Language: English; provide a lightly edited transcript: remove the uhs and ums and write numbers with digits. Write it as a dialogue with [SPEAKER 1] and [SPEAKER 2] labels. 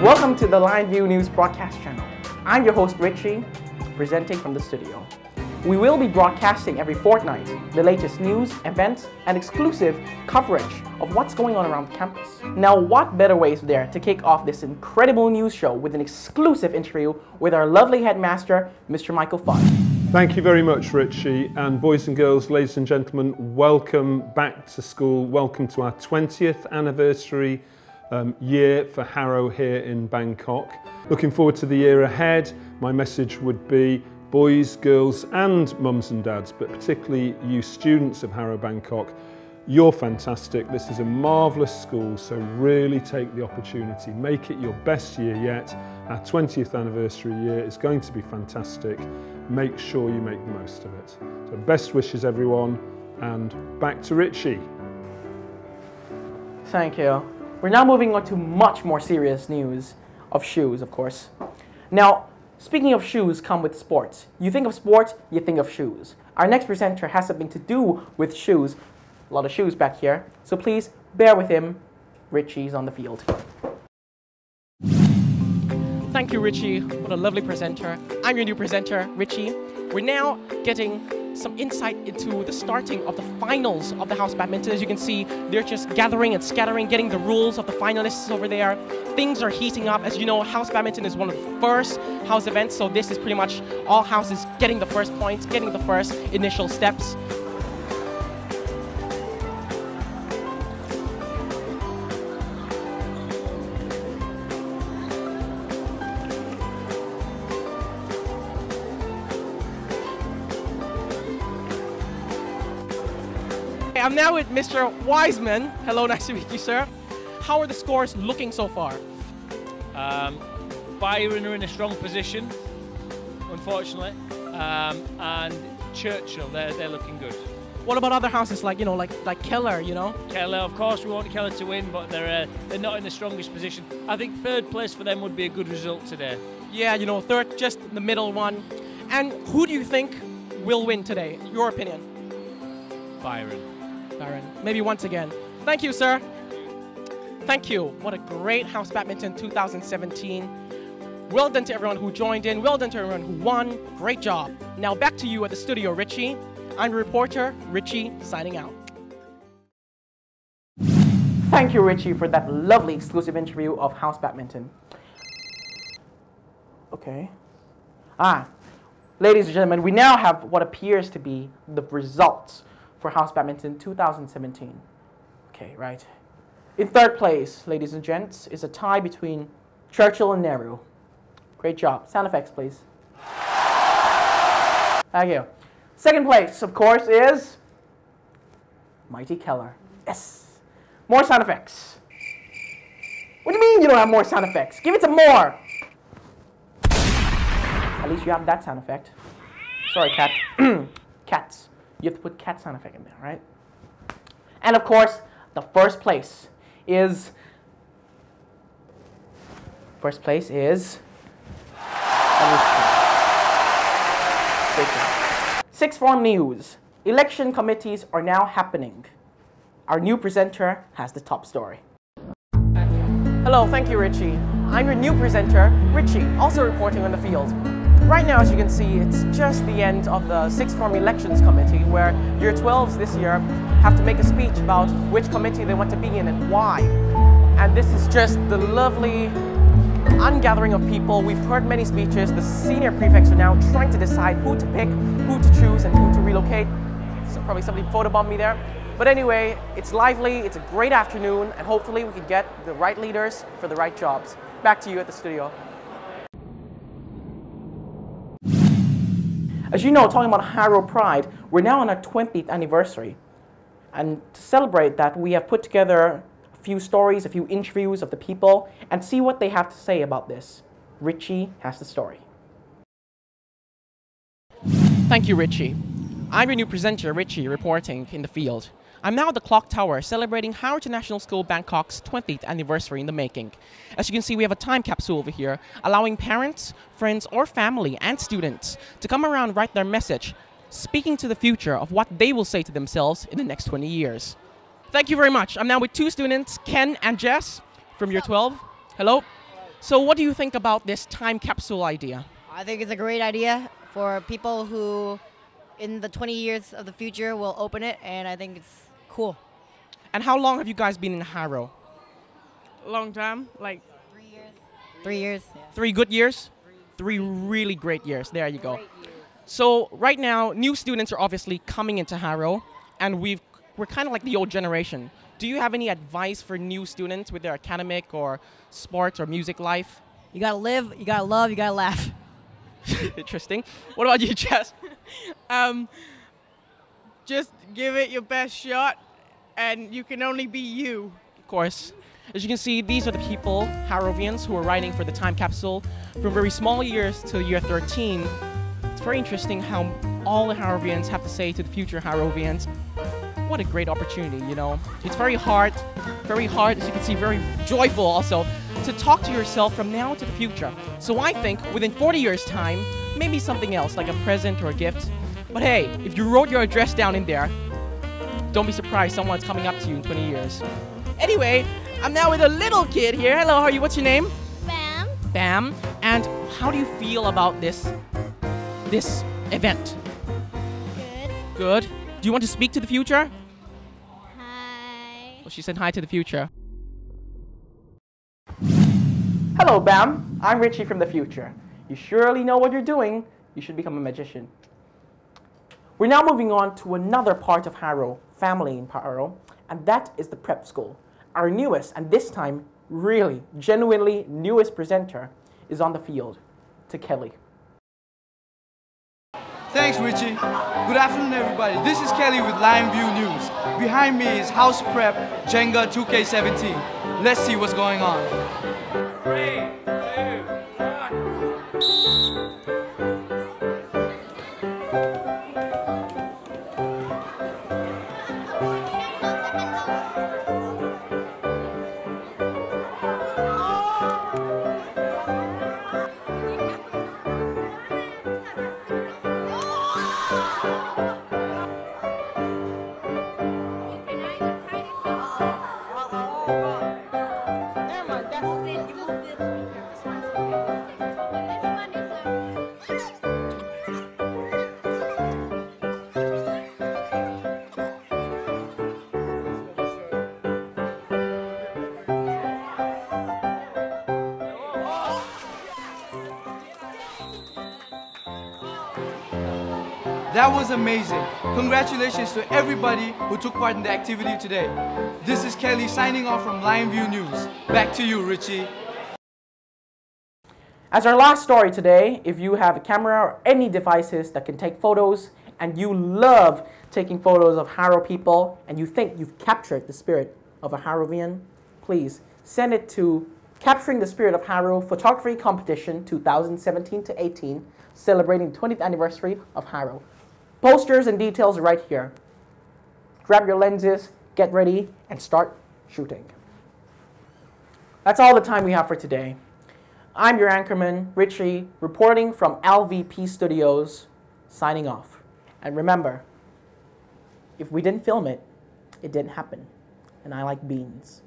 [SPEAKER 1] Welcome to the LionView News broadcast channel. I'm your host Richy, presenting from the studio. We will be broadcasting every fortnight the latest news, events, and exclusive coverage of what's going on around campus. Now, what better way is there to kick off this incredible news show with an exclusive interview with our lovely headmaster, Mr. Michael Fudge.
[SPEAKER 2] Thank you very much, Richie. And boys and girls, ladies and gentlemen, welcome back to school. Welcome to our 20th anniversary year for Harrow here in Bangkok. Looking forward to the year ahead. My message would be boys, girls and mums and dads, but particularly you students of Harrow Bangkok, you're fantastic. This is a marvellous school, so really take the opportunity. Make it your best year yet. Our 20th anniversary year is going to be fantastic. Make sure you make the most of it. So best wishes everyone, and back to Richie.
[SPEAKER 1] Thank you. We're now moving on to much more serious news of shoes, of course. Now, speaking of shoes come with sports. You think of sports, you think of shoes. Our next presenter has something to do with shoes. A lot of shoes back here, so please bear with him. Richie's on the field. Thank you, Richie. What a lovely presenter. I'm your new presenter, Richie. We're now getting some insight into the starting of the finals of the house badminton. As you can see, they're just gathering and scattering, getting the rules of the finalists over there. Things are heating up. As you know, house badminton is one of the first house events, so this is pretty much all houses getting the first points, getting the first initial steps. I'm now with Mr. Wiseman. Hello, nice to meet you, sir. How are the scores looking so far?
[SPEAKER 3] Byron are in a strong position, unfortunately, and Churchill, they're looking good.
[SPEAKER 1] What about other houses like, you know, like Keller, you know?
[SPEAKER 3] Keller, of course, we want Keller to win, but they're not in the strongest position. I think third place for them would be a good result today.
[SPEAKER 1] Yeah, you know, third, just the middle one. And who do you think will win today? Your opinion?
[SPEAKER 3] Byron.
[SPEAKER 1] Maybe once again. Thank you, sir. Thank you. What a great House Badminton 2017. Well done to everyone who joined in. Well done to everyone who won. Great job. Now back to you at the studio, Richie. I'm the reporter, Richie, signing out. Thank you, Richie, for that lovely exclusive interview of House Badminton. Okay. Ladies and gentlemen, we now have what appears to be the results for House Badminton 2017. Okay, right. In third place, ladies and gents, is a tie between Churchill and Nehru. Great job. Sound effects, please. Thank you. Second place, of course, is Mighty Keller. Yes. More sound effects. What do you mean you don't have more sound effects? Give it some more. At least you have that sound effect. Sorry, cat. Cats. You have to put cat sound effect in there, right? And of course, the first place is Sixth Form News. Election committees are now happening. Our new presenter has the top story. Hello, thank you, Richie. I'm your new presenter, Richie, also reporting on the field. Right now, as you can see, it's just the end of the Sixth Form Elections Committee, where Year 12s this year have to make a speech about which committee they want to be in and why. And this is just the lovely ungathering of people. We've heard many speeches. The senior prefects are now trying to decide who to pick, who to choose, and who to relocate. So probably somebody photobombed me there. But anyway, it's lively, it's a great afternoon, and hopefully we can get the right leaders for the right jobs. Back to you at the studio. As you know, talking about Harrow Pride, we're now on our 20th anniversary. And to celebrate that, we have put together a few stories, a few interviews of the people, and see what they have to say about this. Richie has the story. Thank you, Richie. I'm your new presenter, Richie, reporting in the field. I'm now at the Clock Tower celebrating Harrow International School Bangkok's 20th anniversary in the making. As you can see, we have a time capsule over here, allowing parents, friends, or family and students to come around and write their message, speaking to the future of what they will say to themselves in the next 20 years. Thank you very much. I'm now with two students, Ken and Jess, from Year 12. Hello. So what do you think about this time capsule idea?
[SPEAKER 4] I think it's a great idea for people who, in the 20 years of the future, will open it, and I think it's cool.
[SPEAKER 1] And how long have you guys been in Harrow?
[SPEAKER 5] Long time, like
[SPEAKER 4] 3 years. 3 years. Yeah.
[SPEAKER 1] 3 good years? 3 really great years. There you go. So right now, new students are obviously coming into Harrow, and we're kind of like the old generation. Do you have any advice for new students with their academic or sports or music life?
[SPEAKER 4] You gotta live, you gotta love, you gotta laugh.
[SPEAKER 1] Interesting. What about you, Jess?
[SPEAKER 5] just give it your best shot, and you can only be you.
[SPEAKER 1] Of course. As you can see, these are the people, Harrowians, who are writing for the time capsule from very small years to year 13. It's very interesting how all the Harrowians have to say to the future Harrowians. What a great opportunity, you know. It's very hard, as you can see, very joyful also, to talk to yourself from now to the future. So I think within 40 years' time, maybe something else, like a present or a gift. But hey, if you wrote your address down in there, don't be surprised someone's coming up to you in 20 years. Anyway, I'm now with a little kid here. Hello, how are you? What's your name?
[SPEAKER 6] Bam.
[SPEAKER 1] Bam. And how do you feel about this event?
[SPEAKER 6] Good.
[SPEAKER 1] Good. Do you want to speak to the future?
[SPEAKER 6] Hi.
[SPEAKER 1] Well, she said hi to the future. Hello, Bam. I'm Richie from the future. You surely know what you're doing. You should become a magician. We're now moving on to another part of Harrow, family in Harrow, and that is the prep school. Our newest, and this time, really, genuinely newest presenter is on the field, to Kelly.
[SPEAKER 7] Thanks, Richie. Good afternoon, everybody. This is Kelly with LionView News. Behind me is House Prep Jenga 2K17. Let's see what's going on.
[SPEAKER 3] 3, 2, 1.
[SPEAKER 7] That was amazing. Congratulations to everybody who took part in the activity today. This is Kelly signing off from LionView News. Back to you, Richie.
[SPEAKER 1] As our last story today, if you have a camera or any devices that can take photos and you love taking photos of Harrow people and you think you've captured the spirit of a Harrowian, please send it to Capturing the Spirit of Harrow Photography Competition 2017-18, celebrating the 20th anniversary of Harrow. Posters and details right here. Grab your lenses, get ready, and start shooting. That's all the time we have for today. I'm your anchorman, Richie, reporting from LVP Studios, signing off. And remember, if we didn't film it, it didn't happen. And I like beans.